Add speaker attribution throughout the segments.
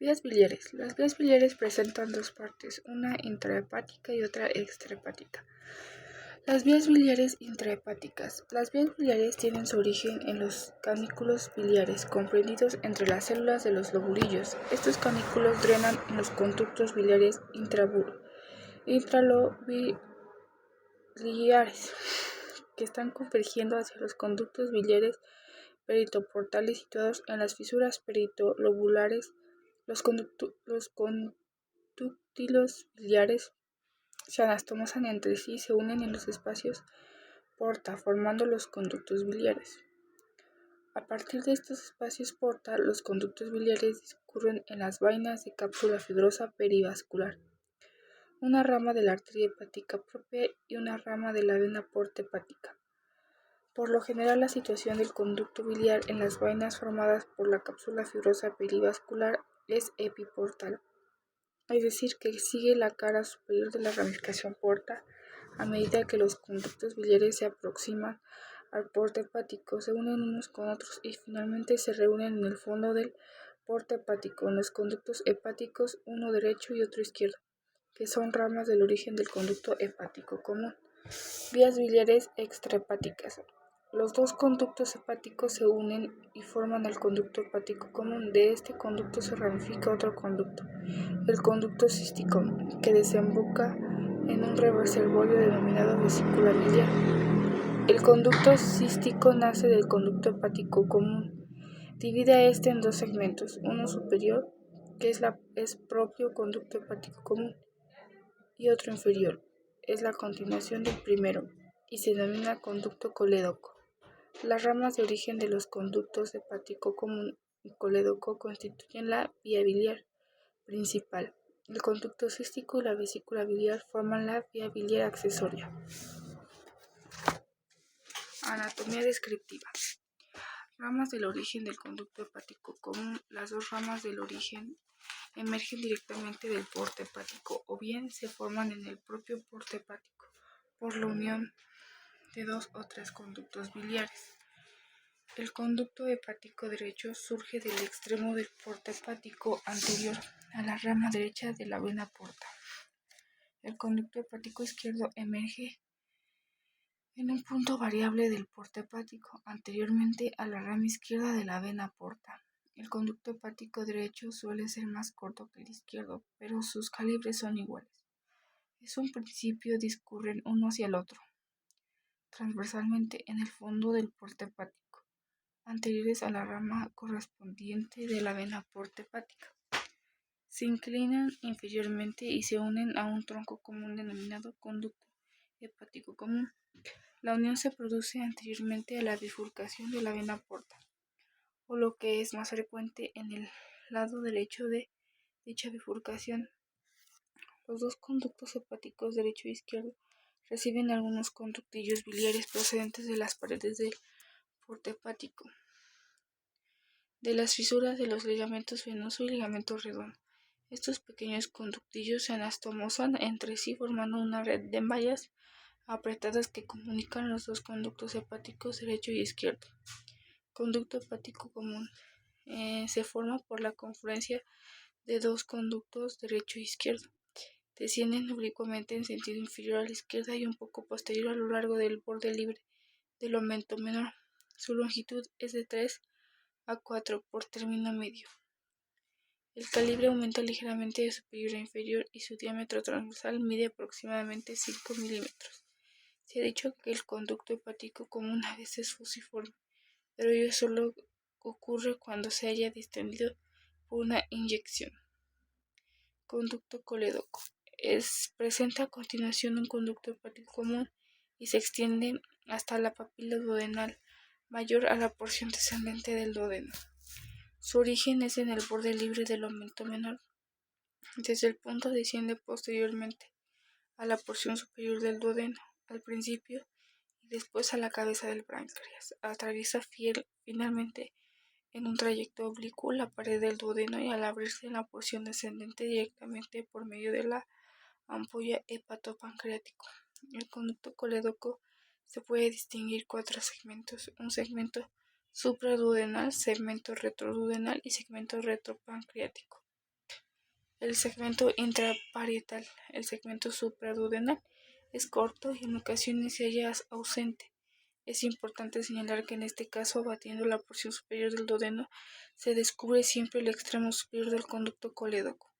Speaker 1: Vías biliares. Las vías biliares presentan dos partes, una intrahepática y otra extrahepática. Las vías biliares intrahepáticas. Las vías biliares tienen su origen en los canículos biliares comprendidos entre las células de los lobulillos. Estos canículos drenan en los conductos biliares intralobiliares, que están convergiendo hacia los conductos biliares peritoportales situados en las fisuras peritolobulares. Los conductilos biliares se anastomosan entre sí y se unen en los espacios porta, formando los conductos biliares. A partir de estos espacios porta, los conductos biliares discurren en las vainas de cápsula fibrosa perivascular, una rama de la arteria hepática propia y una rama de la vena porta hepática. Por lo general, la situación del conducto biliar en las vainas formadas por la cápsula fibrosa perivascular es epiportal, es decir, que sigue la cara superior de la ramificación porta. A medida que los conductos biliares se aproximan al porta hepático, se unen unos con otros y finalmente se reúnen en el fondo del porta hepático, en los conductos hepáticos, uno derecho y otro izquierdo, que son ramas del origen del conducto hepático común. Vías biliares extrahepáticas. Los dos conductos hepáticos se unen y forman el conducto hepático común. De este conducto se ramifica otro conducto, el conducto cístico, que desemboca en un reservorio denominado vesícula biliar. El conducto cístico nace del conducto hepático común. Divide a este en dos segmentos, uno superior, que es propio conducto hepático común, y otro inferior, es la continuación del primero, y se denomina conducto colédoco. Las ramas de origen de los conductos hepático común y colédoco constituyen la vía biliar principal. El conducto cístico y la vesícula biliar forman la vía biliar accesoria. Anatomía descriptiva. Ramas del origen del conducto hepático común. Las dos ramas del origen emergen directamente del porta hepático o bien se forman en el propio porta hepático por la unión de dos o tres conductos biliares. El conducto hepático derecho surge del extremo del porta hepático anterior a la rama derecha de la vena porta. El conducto hepático izquierdo emerge en un punto variable del porta hepático, anteriormente a la rama izquierda de la vena porta. El conducto hepático derecho suele ser más corto que el izquierdo, pero sus calibres son iguales. En un principio discurren uno hacia el otro, transversalmente en el fondo del porta hepático, anteriores a la rama correspondiente de la vena porta hepática. Se inclinan inferiormente y se unen a un tronco común denominado conducto hepático común. La unión se produce anteriormente a la bifurcación de la vena porta, o lo que es más frecuente, en el lado derecho de dicha bifurcación. Los dos conductos hepáticos derecho e izquierdo reciben algunos conductillos biliares procedentes de las paredes del porta hepático, de las fisuras de los ligamentos venoso y ligamento redondo. Estos pequeños conductillos se anastomosan entre sí formando una red de mallas apretadas que comunican los dos conductos hepáticos derecho y izquierdo. Conducto hepático común. Se forma por la confluencia de dos conductos derecho e izquierdo. Descienden oblicuamente en sentido inferior a la izquierda y un poco posterior a lo largo del borde libre del aumento menor. Su longitud es de 3 a 4 por término medio. El calibre aumenta ligeramente de superior a inferior y su diámetro transversal mide aproximadamente 5 milímetros. Se ha dicho que el conducto hepático común a veces es fusiforme, pero ello solo ocurre cuando se haya distendido por una inyección. Conducto colédoco. Presenta a continuación un conducto hepático común y se extiende hasta la papila duodenal mayor a la porción descendente del duodeno. Su origen es en el borde libre del aumento menor. Desde el punto desciende posteriormente a la porción superior del duodeno, al principio, y después a la cabeza del páncreas. Atraviesa finalmente en un trayecto oblicuo la pared del duodeno y al abrirse en la porción descendente directamente por medio de la ampolla hepatopancreático. El conducto colédoco se puede distinguir 4 segmentos: un segmento supraduodenal, segmento retroduodenal y segmento retropancreático. El segmento intraparietal, el segmento supraduodenal, es corto y en ocasiones se halla ausente. Es importante señalar que en este caso, abatiendo la porción superior del duodeno, se descubre siempre el extremo superior del conducto colédoco.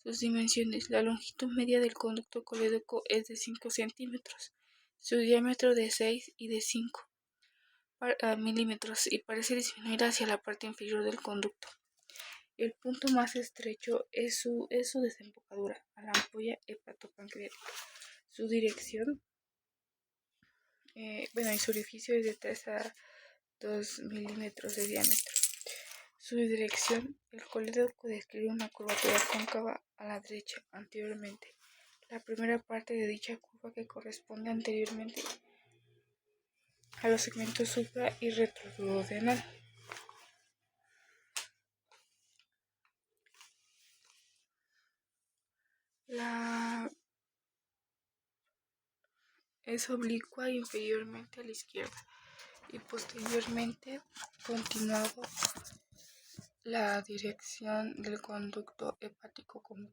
Speaker 1: Sus dimensiones: la longitud media del conducto colédoco es de 5 centímetros, su diámetro de 6 y de 5 milímetros y parece disminuir hacia la parte inferior del conducto. El punto más estrecho es su desembocadura a la ampolla hepatopancreática. Su dirección, y su orificio es de 3 a 2 milímetros de diámetro. Su dirección: el colédoco describe una curvatura cóncava a la derecha anteriormente. La primera parte de dicha curva que corresponde anteriormente a los segmentos supra y retroduodenal. La es oblicua inferiormente a la izquierda y posteriormente continuado la dirección del conducto hepático común.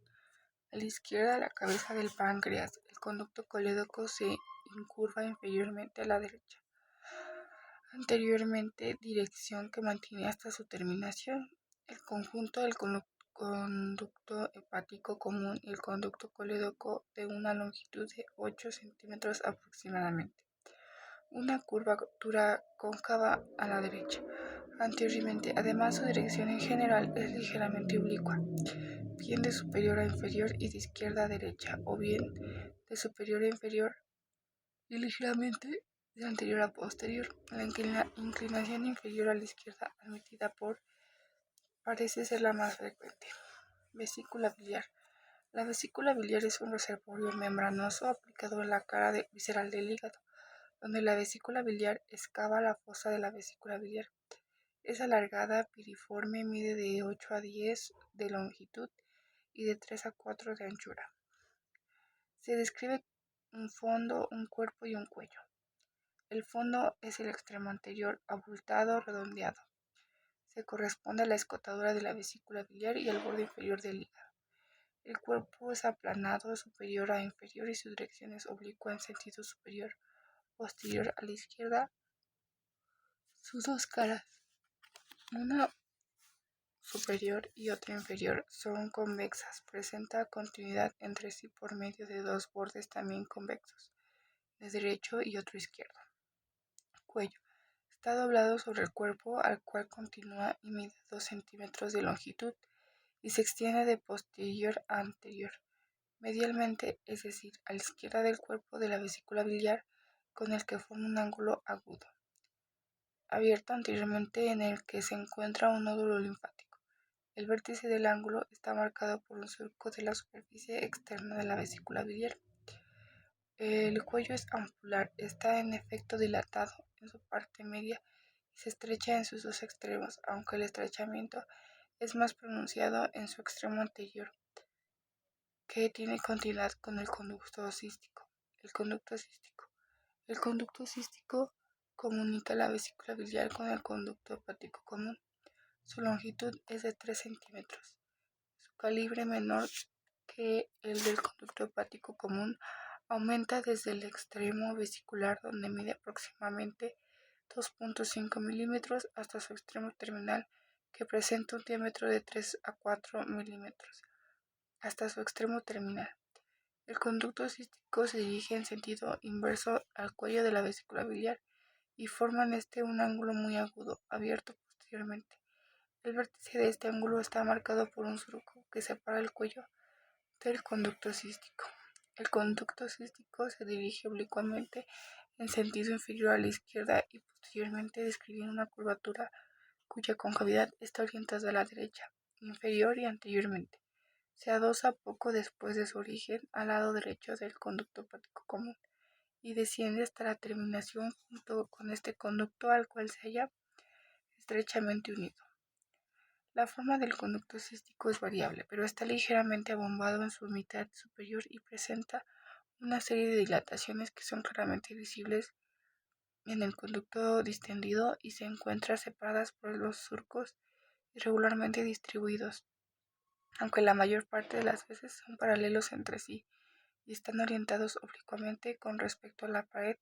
Speaker 1: A la izquierda, la cabeza del páncreas. El conducto colédoco se incurva inferiormente a la derecha. Anteriormente, dirección que mantiene hasta su terminación. El conjunto del conducto hepático común y el conducto colédoco de una longitud de 8 centímetros aproximadamente. Una curvatura cóncava a la derecha. Anteriormente, además, su dirección en general es ligeramente oblicua, bien de superior a inferior y de izquierda a derecha, o bien de superior a inferior y ligeramente de anterior a posterior. La inclinación inferior a la izquierda admitida parece ser la más frecuente. Vesícula biliar. La vesícula biliar es un reservorio membranoso aplicado en la cara visceral del hígado, donde la vesícula biliar excava la fosa de la vesícula biliar. Es alargada, piriforme, mide de 8 a 10 de longitud y de 3 a 4 de anchura. Se describe un fondo, un cuerpo y un cuello. El fondo es el extremo anterior, abultado, redondeado. Se corresponde a la escotadura de la vesícula biliar y al borde inferior del hígado. El cuerpo es aplanado, superior a inferior, y su dirección es oblicua en sentido superior, posterior a la izquierda. Sus dos caras, una superior y otra inferior, son convexas. Presenta continuidad entre sí por medio de dos bordes también convexos, de derecho y otro izquierdo. Cuello. Está doblado sobre el cuerpo, al cual continúa y mide 2 centímetros de longitud y se extiende de posterior a anterior, medialmente, es decir, a la izquierda del cuerpo de la vesícula biliar, con el que forma un ángulo agudo, abierto anteriormente en el que se encuentra un nódulo linfático. El vértice del ángulo está marcado por un surco de la superficie externa de la vesícula biliar. El cuello es ampular, está en efecto dilatado en su parte media y se estrecha en sus dos extremos, aunque el estrechamiento es más pronunciado en su extremo anterior, que tiene continuidad con el conducto cístico. El conducto cístico. El conducto cístico comunica la vesícula biliar con el conducto hepático común. Su longitud es de 3 centímetros. Su calibre, menor que el del conducto hepático común, aumenta desde el extremo vesicular, donde mide aproximadamente 2.5 milímetros, hasta su extremo terminal, que presenta un diámetro de 3 a 4 milímetros, hasta su extremo terminal. El conducto cístico se dirige en sentido inverso al cuello de la vesícula biliar y forma en este un ángulo muy agudo, abierto posteriormente. El vértice de este ángulo está marcado por un surco que separa el cuello del conducto cístico. El conducto cístico se dirige oblicuamente en sentido inferior a la izquierda y posteriormente describiendo una curvatura cuya concavidad está orientada a la derecha, inferior y anteriormente. Se adosa poco después de su origen al lado derecho del conducto hepático común y desciende hasta la terminación junto con este conducto, al cual se halla estrechamente unido. La forma del conducto cístico es variable, pero está ligeramente abombado en su mitad superior y presenta una serie de dilataciones que son claramente visibles en el conducto distendido y se encuentran separadas por los surcos irregularmente distribuidos aunque la mayor parte de las veces son paralelos entre sí y están orientados oblicuamente con respecto a la pared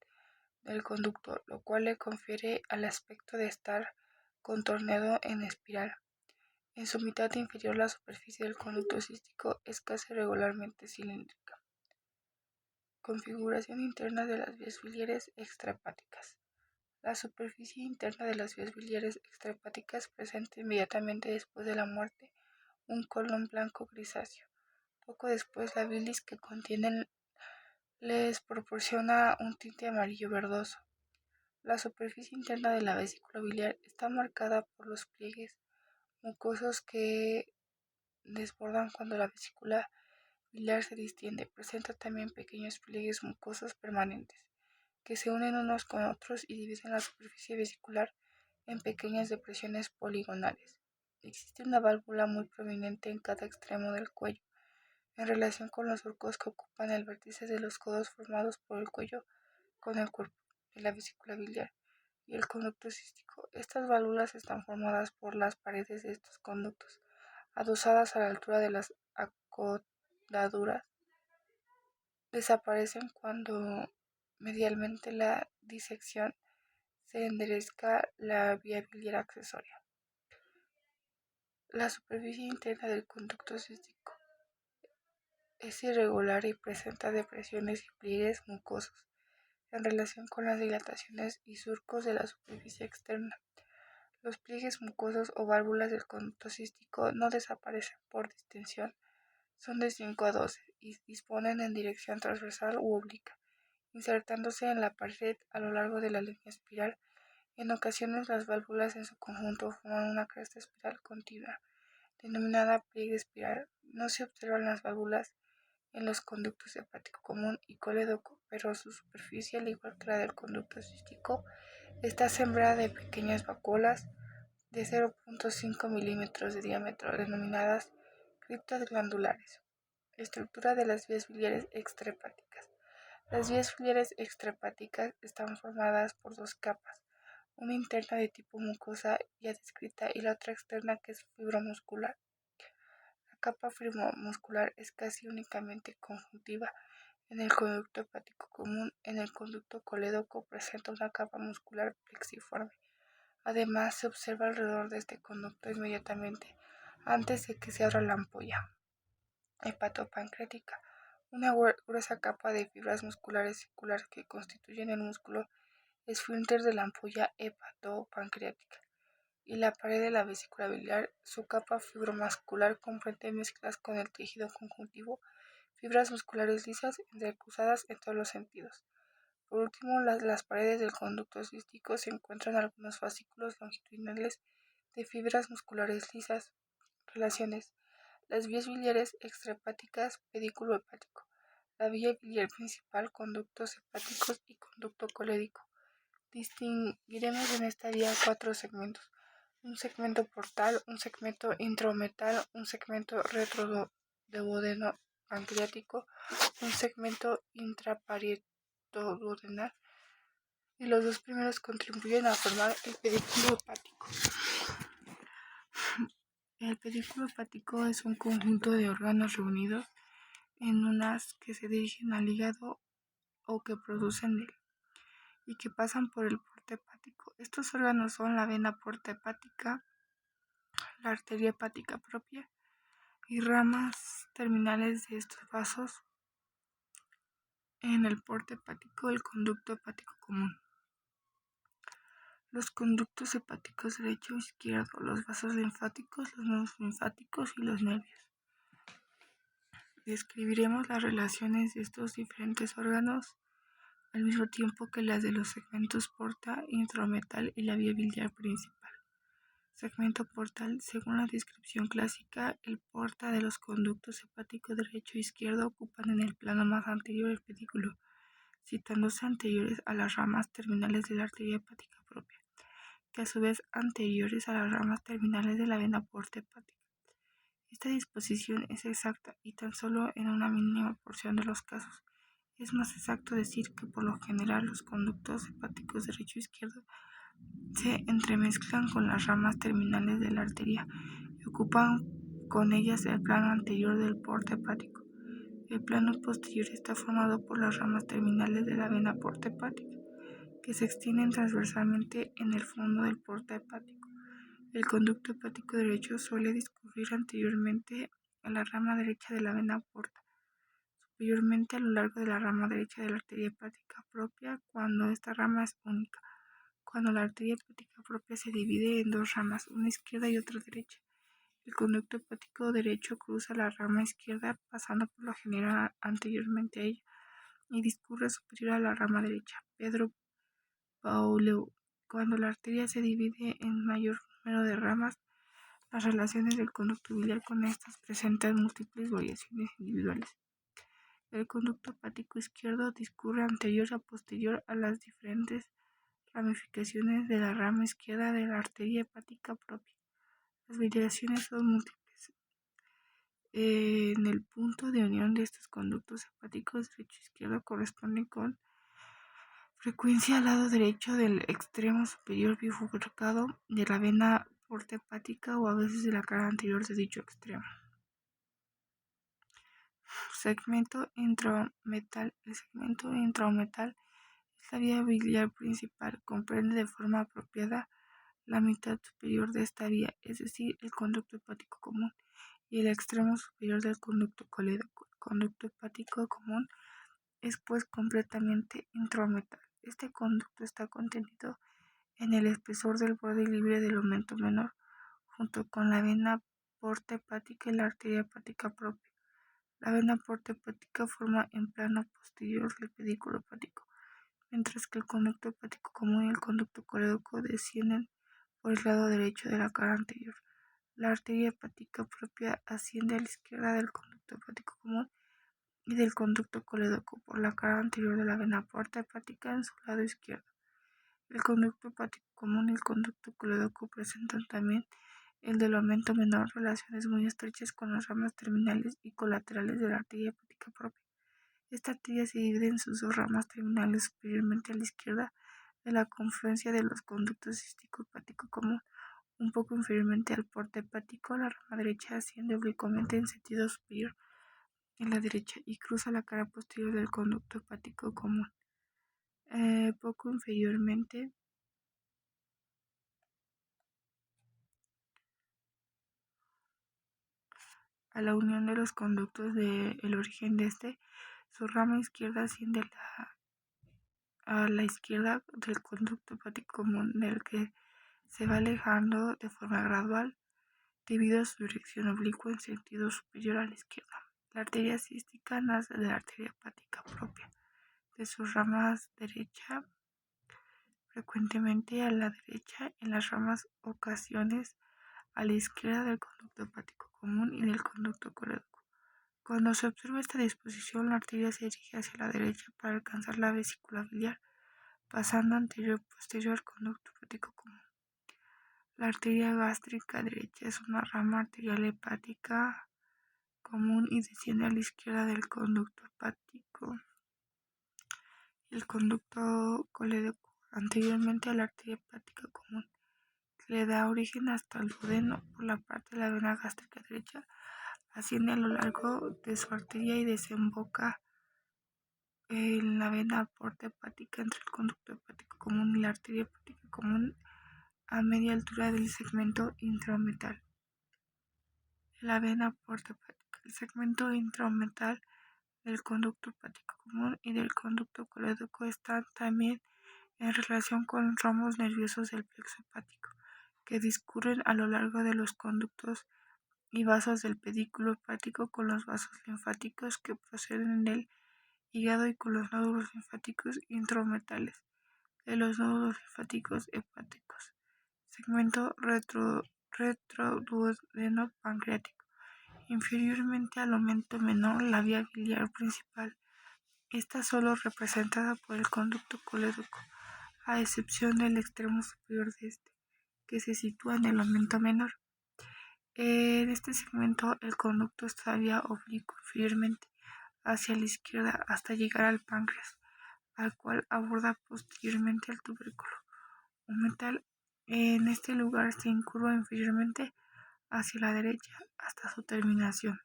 Speaker 1: del conducto, lo cual le confiere al aspecto de estar contorneado en espiral. En su mitad inferior la superficie del conducto cístico es casi regularmente cilíndrica. Configuración interna de las vías biliares extrahepáticas. La superficie interna de las vías biliares extrahepáticas presenta inmediatamente después de la muerte un color blanco grisáceo. Poco después la bilis que contienen les proporciona un tinte amarillo verdoso. La superficie interna de la vesícula biliar está marcada por los pliegues mucosos que desbordan cuando la vesícula biliar se distiende. Presenta también pequeños pliegues mucosos permanentes, que se unen unos con otros y dividen la superficie vesicular en pequeñas depresiones poligonales. Existe una válvula muy prominente en cada extremo del cuello, en relación con los surcos que ocupan el vértice de los codos formados por el cuello con el cuerpo de la vesícula biliar y el conducto cístico. Estas válvulas están formadas por las paredes de estos conductos, adosadas a la altura de las acodaduras. Desaparecen cuando, mediante la disección, se endereza la vía biliar accesoria. La superficie interna del conducto cístico es irregular y presenta depresiones y pliegues mucosos en relación con las dilataciones y surcos de la superficie externa. Los pliegues mucosos o válvulas del conducto cístico no desaparecen por distensión, son de 5 a 12 y disponen en dirección transversal u obliqua, insertándose en la pared a lo largo de la línea espiral. En ocasiones las válvulas en su conjunto forman una cresta espiral continua, denominada pliegue espiral. No se observan las válvulas en los conductos hepático común y colédoco, pero su superficie, al igual que la del conducto cístico, está sembrada de pequeñas vacuolas de 0.5 milímetros de diámetro, denominadas criptas glandulares. Estructura de las vías biliares extrahepáticas. Las vías biliares extrahepáticas están formadas por dos capas, una interna de tipo mucosa ya descrita y la otra externa que es fibromuscular. La capa fibromuscular es casi únicamente conjuntiva en el conducto hepático común. En el conducto colédoco presenta una capa muscular plexiforme. Además, se observa alrededor de este conducto inmediatamente antes de que se abra la ampolla hepatopancreática, una gruesa capa de fibras musculares circulares que constituyen el músculo esfínter de la ampolla hepatopancreática y la pared de la vesícula biliar. Su capa fibromuscular comprende mezclas con el tejido conjuntivo, fibras musculares lisas entrecruzadas en todos los sentidos. Por último, las paredes del conducto cístico se encuentran algunos fascículos longitudinales de fibras musculares lisas. Relaciones. Las vías biliares extrahepáticas, pedículo hepático. La vía biliar principal, conductos hepáticos y conducto colédico. Distinguiremos en esta vía 4 segmentos: un segmento portal, un segmento intraometal, un segmento retroduodeno pancreático, un segmento intraparieto-duodenal, y los dos primeros contribuyen a formar el pedículo hepático. El pedículo hepático es un conjunto de órganos reunidos en unas que se dirigen al hígado o que producen él y que pasan por el porte hepático. Estos órganos son la vena porta hepática, la arteria hepática propia y ramas terminales de estos vasos en el porte hepático, el conducto hepático común. Los conductos hepáticos derecho e izquierdo, los vasos linfáticos, los nodos linfáticos y los nervios. Describiremos las relaciones de estos diferentes órganos al mismo tiempo que las de los segmentos porta, intraometal y la vía biliar principal. Segmento portal. Según la descripción clásica, el porta de los conductos hepáticos derecho e izquierdo ocupan en el plano más anterior el pedículo, situándose anteriores a las ramas terminales de la arteria hepática propia, que a su vez anteriores a las ramas terminales de la vena porta hepática. Esta disposición es exacta y tan solo en una mínima porción de los casos. Es más exacto decir que por lo general los conductos hepáticos derecho e izquierdo se entremezclan con las ramas terminales de la arteria y ocupan con ellas el plano anterior del porte hepático. El plano posterior está formado por las ramas terminales de la vena porta hepática, que se extienden transversalmente en el fondo del porta hepático. El conducto hepático derecho suele discurrir anteriormente a la rama derecha de la vena porta, superiormente a lo largo de la rama derecha de la arteria hepática propia cuando esta rama es única. Cuando la arteria hepática propia se divide en dos ramas, una izquierda y otra derecha, el conducto hepático derecho cruza la rama izquierda pasando por lo general anteriormente a ella y discurre superior a la rama derecha. Pedro Pauleu. Cuando la arteria se divide en mayor número de ramas, las relaciones del conducto biliar con estas presentan múltiples variaciones individuales. El conducto hepático izquierdo discurre anterior a posterior a las diferentes ramificaciones de la rama izquierda de la arteria hepática propia. Las variaciones son múltiples. En el punto de unión de estos conductos hepáticos derecho e izquierdo corresponden con frecuencia al lado derecho del extremo superior bifurcado de la vena porta hepática o a veces de la cara anterior de dicho extremo. Segmento intraometal. El segmento intraometal es la vía biliar principal. Comprende de forma apropiada la mitad superior de esta vía, es decir, el conducto hepático común, y el extremo superior del conducto colédoco. El conducto hepático común es pues completamente intraometal. Este conducto está contenido en el espesor del borde libre del aumento menor, junto con la vena porta hepática y la arteria hepática propia. La vena porta hepática forma en plano posterior el pedículo hepático, mientras que el conducto hepático común y el conducto colédoco descienden por el lado derecho de la cara anterior. La arteria hepática propia asciende a la izquierda del conducto hepático común y del conducto colédoco por la cara anterior de la vena porta hepática en su lado izquierdo. El conducto hepático común y el conducto colédoco presentan también el del aumento menor relaciones muy estrechas con las ramas terminales y colaterales de la arteria hepática propia. Esta arteria se divide en sus dos ramas terminales superiormente a la izquierda de la confluencia de los conductos cístico hepático común. Un poco inferiormente al porta hepático, la rama derecha asciende oblicuamente en sentido superior en la derecha y cruza la cara posterior del conducto hepático común. Poco inferiormente a la unión de los conductos del origen de su rama izquierda asciende a la izquierda del conducto hepático común, del que se va alejando de forma gradual debido a su dirección oblicua en sentido superior a la izquierda. La arteria cística nace de la arteria hepática propia, de sus ramas derecha, frecuentemente a la derecha, en las ramas ocasiones a la izquierda del conducto hepático común y del conducto colédoco. Cuando se observa esta disposición, la arteria se dirige hacia la derecha para alcanzar la vesícula biliar, pasando anterior y posterior al conducto hepático común. La arteria gástrica derecha es una rama arterial hepática común y desciende a la izquierda del conducto hepático y el conducto colédoco, anteriormente a la arteria hepática común, que le da origen hasta el duodeno por la parte de la vena gástrica derecha. Asciende a lo largo de su arteria y desemboca en la vena porta hepática entre el conducto hepático común y la arteria hepática común a media altura del segmento intraometal. La vena porta hepática. El segmento intraometal del conducto hepático común y del conducto colédoco están también en relación con ramos nerviosos del plexo hepático, que discurren a lo largo de los conductos y vasos del pedículo hepático con los vasos linfáticos que proceden del hígado y con los nódulos linfáticos intraometales de los nódulos linfáticos hepáticos. Segmento retroduodeno pancreático. Inferiormente al aumento menor, la vía biliar principal está solo representada por el conducto colédoco, a excepción del extremo superior de este, que se sitúa en el aumento menor. En este segmento, el conducto estaría oblicuo inferiormente hacia la izquierda hasta llegar al páncreas, al cual aborda posteriormente el tubérculo umetal. En este lugar se incurva inferiormente hacia la derecha hasta su terminación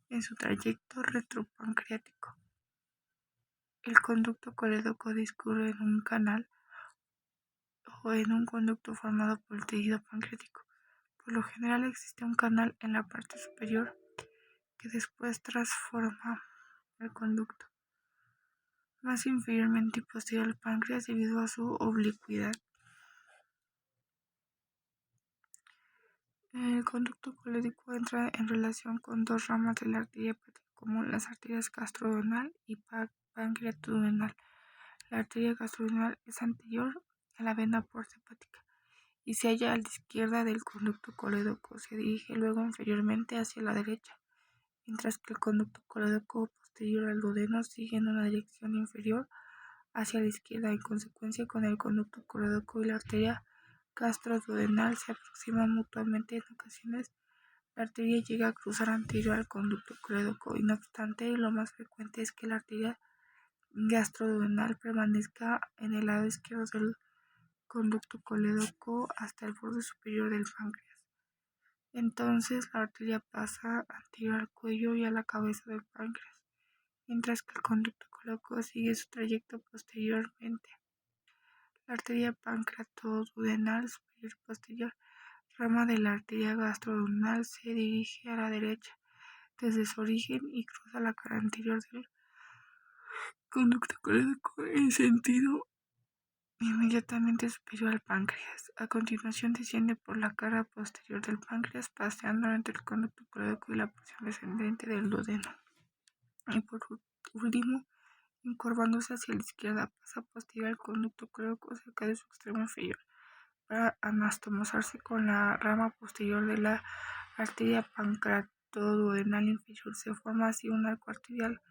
Speaker 1: en su trayecto retropancreático. El conducto colédoco discurre en un canal o en un conducto formado por el tejido pancreático. Por lo general existe un canal en la parte superior que después transforma el conducto más inferiormente y posterior al páncreas debido a su oblicuidad. El conducto colédoco entra en relación con dos ramas de la arteria hepática común, las arterias gastroduodenal y pancreatoduodenal. La arteria gastroduodenal es anterior a la vena porta hepática y se halla a la izquierda del conducto colédoco. Se dirige luego inferiormente hacia la derecha, mientras que el conducto colédoco posterior al duodeno sigue en una dirección inferior hacia la izquierda. En consecuencia, con el conducto colédoco y la arteria gastroduodenal se aproximan mutuamente. En ocasiones, la arteria llega a cruzar anterior al conducto colédoco y, no obstante, lo más frecuente es que la arteria gastroduodenal permanezca en el lado izquierdo del conducto colédoco hasta el borde superior del páncreas. Entonces, la arteria pasa anterior al cuello y a la cabeza del páncreas, mientras que el conducto colédoco sigue su trayecto posteriormente. La arteria pancreatoduodenal superior y posterior, rama de la arteria gastroduodenal, se dirige a la derecha desde su origen y cruza la cara anterior del conducto colédoco en sentido inmediatamente superior al páncreas. A continuación desciende por la cara posterior del páncreas, paseando entre el conducto colédoco y la porción descendente del duodeno. Y por último, encorvándose hacia la izquierda, pasa posterior al conducto colédoco cerca de su extremo inferior, para anastomosarse con la rama posterior de la arteria pancreatoduodenal inferior. Se forma así un arco arterial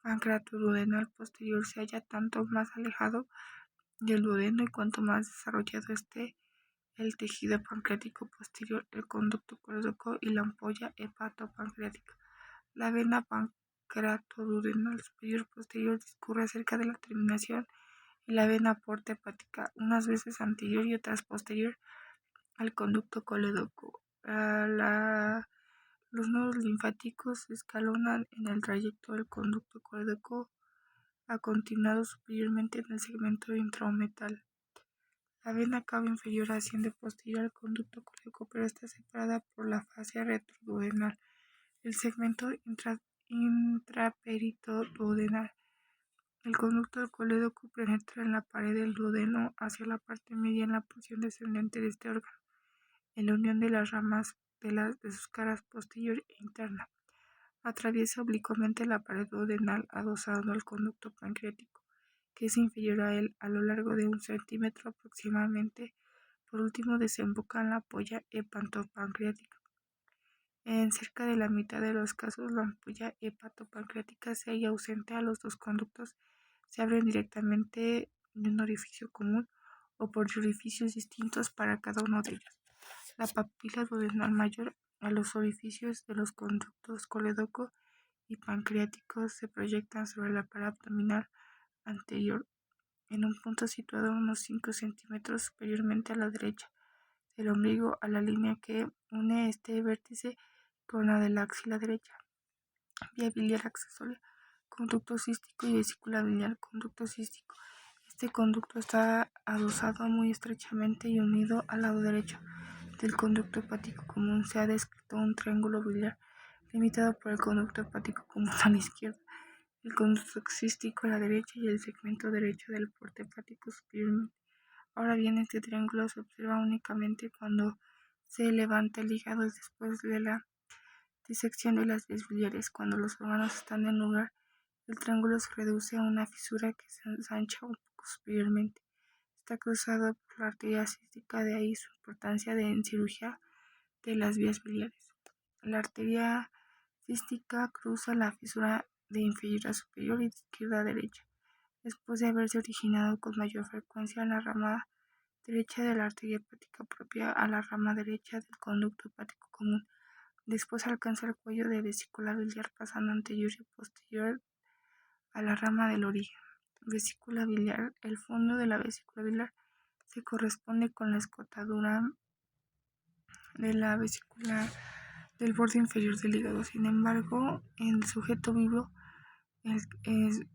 Speaker 1: pancreatoduodenal posterior. Se halla tanto más alejado del duodeno y cuanto más desarrollado esté el tejido pancreático posterior, el conducto colédoco y la ampolla hepatopancreática. La vena pancreatoduodenal superior posterior discurre cerca de la terminación en la vena porta hepática, unas veces anterior y otras posterior al conducto colédoco. Los nodos linfáticos se escalonan en el trayecto del conducto colédoco, continuado superiormente en el segmento intraometal. La vena cava inferior asciende posterior al conducto colédoco, pero está separada por la fascia retroduodenal, el segmento intraperitoduodenal. El conducto colédoco penetra en la pared del duodeno hacia la parte media en la porción descendente de este órgano, en la unión de las ramas de sus caras posterior e interna. Atraviesa oblicuamente la pared duodenal adosado al conducto pancreático, que es inferior a él a lo largo de 1 centímetro aproximadamente. Por último, desemboca en la ampolla hepatopancreática. En cerca de la mitad de los casos, la ampolla hepatopancreática se halla ausente. A los dos conductos se abren directamente de un orificio común o por orificios distintos para cada uno de ellos. La papila duodenal mayor a los orificios de los conductos colédoco y pancreático se proyectan sobre la pared abdominal anterior en un punto situado unos 5 centímetros superiormente a la derecha del ombligo, a la línea que une este vértice con la de la axila derecha. Vía biliar accesoria, conducto cístico y vesícula biliar. Conducto cístico. Este conducto está adosado muy estrechamente y unido al lado derecho del conducto hepático común. Se ha descrito un triángulo biliar limitado por el conducto hepático común a la izquierda, el conducto cístico a la derecha y el segmento derecho del porte hepático superiormente. Ahora bien, este triángulo se observa únicamente cuando se levanta el hígado después de la disección de las vías biliares. Cuando los órganos están en lugar, el triángulo se reduce a una fisura que se ensancha un poco superiormente. Está cruzado por la arteria cística, de ahí su importancia en cirugía de las vías biliares. La arteria cística cruza la fisura de inferior a superior y de izquierda a derecha, después de haberse originado con mayor frecuencia en la rama derecha de la arteria hepática propia a la rama derecha del conducto hepático común. Después alcanza el cuello de vesícula biliar, pasando anterior y posterior a la rama del origen. Vesícula biliar. El fondo de la vesícula biliar se corresponde con la escotadura de la vesícula del borde inferior del hígado. Sin embargo, en el sujeto vivo,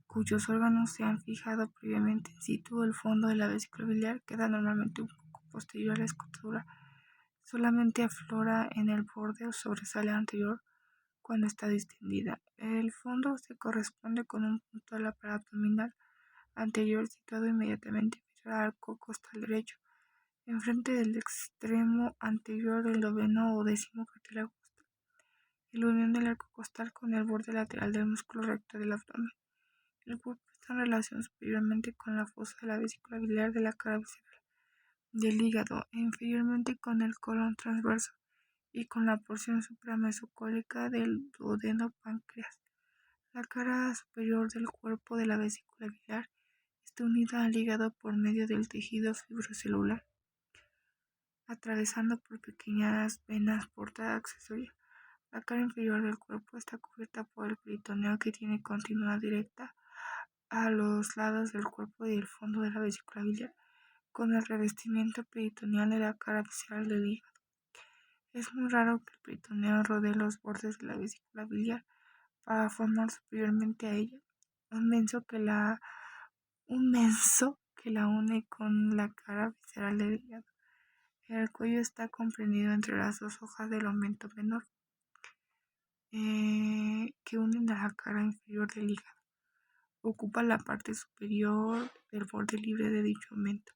Speaker 1: cuyos órganos se han fijado previamente in situ, el fondo de la vesícula biliar queda normalmente un poco posterior a la escotadura. Solamente aflora en el borde o sobresale anterior cuando está distendida. El fondo se corresponde con un punto de la pared abdominal anterior situado inmediatamente inferior al arco costal derecho, enfrente del extremo anterior del noveno o décimo cartílago costal, en la unión del arco costal con el borde lateral del músculo recto del abdomen. El cuerpo está en relación superiormente con la fosa de la vesícula biliar de la cara visceral del hígado e inferiormente con el colon transverso y con la porción supramesocólica del duodeno páncreas. La cara superior del cuerpo de la vesícula biliar está unida al hígado por medio del tejido fibrocelular, atravesando por pequeñas venas porta accesorias. La cara inferior del cuerpo está cubierta por el peritoneo, que tiene continuidad directa a los lados del cuerpo y el fondo de la vesícula biliar, con el revestimiento peritoneal de la cara visceral del hígado. Es muy raro que el peritoneo rodee los bordes de la vesícula biliar para formar superiormente a ella un menso que la une con la cara visceral del hígado. El cuello está comprendido entre las dos hojas del aumento menor, que unen a la cara inferior del hígado. Ocupa la parte superior del borde libre de dicho aumento.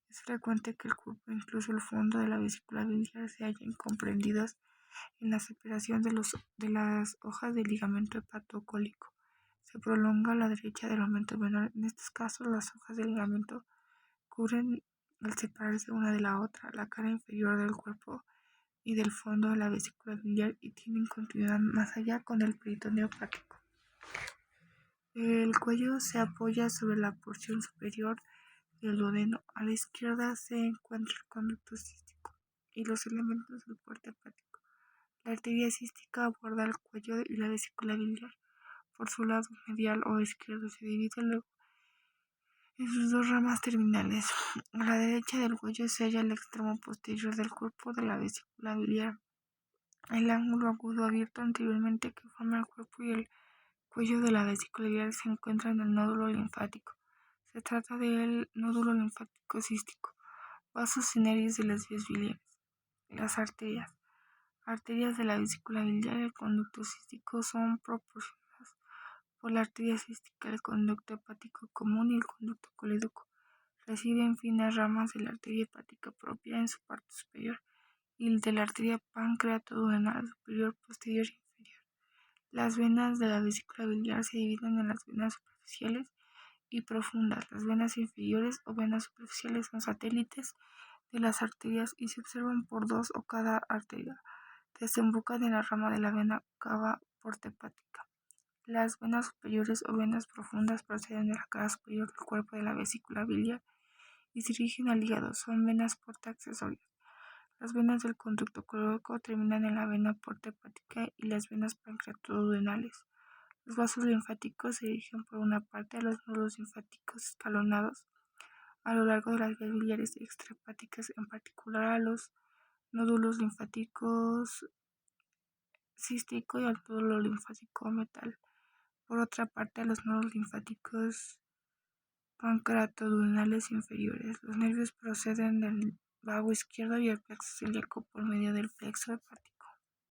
Speaker 1: Es frecuente que el cuerpo, incluso el fondo de la vesícula biliar, se hallen comprendidos en la separación de las hojas del ligamento hepatocólico. Se prolonga a la derecha del aumento menor. En estos casos, las hojas del ligamento cubren, al separarse una de la otra, la cara inferior del cuerpo y del fondo de la vesícula biliar, y tienen continuidad más allá con el peritoneo hepático. El cuello se apoya sobre la porción superior del duodeno. A la izquierda se encuentra el conducto cístico y los elementos del puerto hepático. La arteria cística aborda el cuello y la vesícula biliar por su lado medial o izquierdo. Se divide luego en sus dos ramas terminales. A la derecha del cuello se halla el extremo posterior del cuerpo de la vesícula biliar. El ángulo agudo abierto anteriormente que forma el cuerpo y el cuello de la vesícula biliar se encuentra en el nódulo linfático. Se trata del nódulo linfático cístico. Vasos cinereos de las vías biliares. Las arterias. Arterias de la vesícula biliar y el conducto cístico son proporcionadas por la arteria cística, el conducto hepático común y el conducto colédoco. Reciben finas ramas de la arteria hepática propia en su parte superior y de la arteria pancreatoduodenal superior, posterior e inferior. Las venas de la vesícula biliar se dividen en las venas superficiales y profundas. Las venas inferiores o venas superficiales son satélites de las arterias y se observan por dos o cada arteria. Desembocan en la rama de la vena cava porta hepática. Las venas superiores o venas profundas proceden de la cara superior del cuerpo de la vesícula biliar y se dirigen al hígado. Son venas porta accesorias. Las venas del conducto colédoco terminan en la vena porta hepática y las venas pancreatoduodenales. Los vasos linfáticos se dirigen por una parte a los nódulos linfáticos escalonados a lo largo de las vías biliares extrahepáticas, en particular a los nódulos linfáticos cístico y al nódulo linfático metal. Por otra parte, a los nódulos linfáticos pancreatoduodenales inferiores. Los nervios proceden del vago izquierdo y el plexo celíaco por medio del plexo hepático.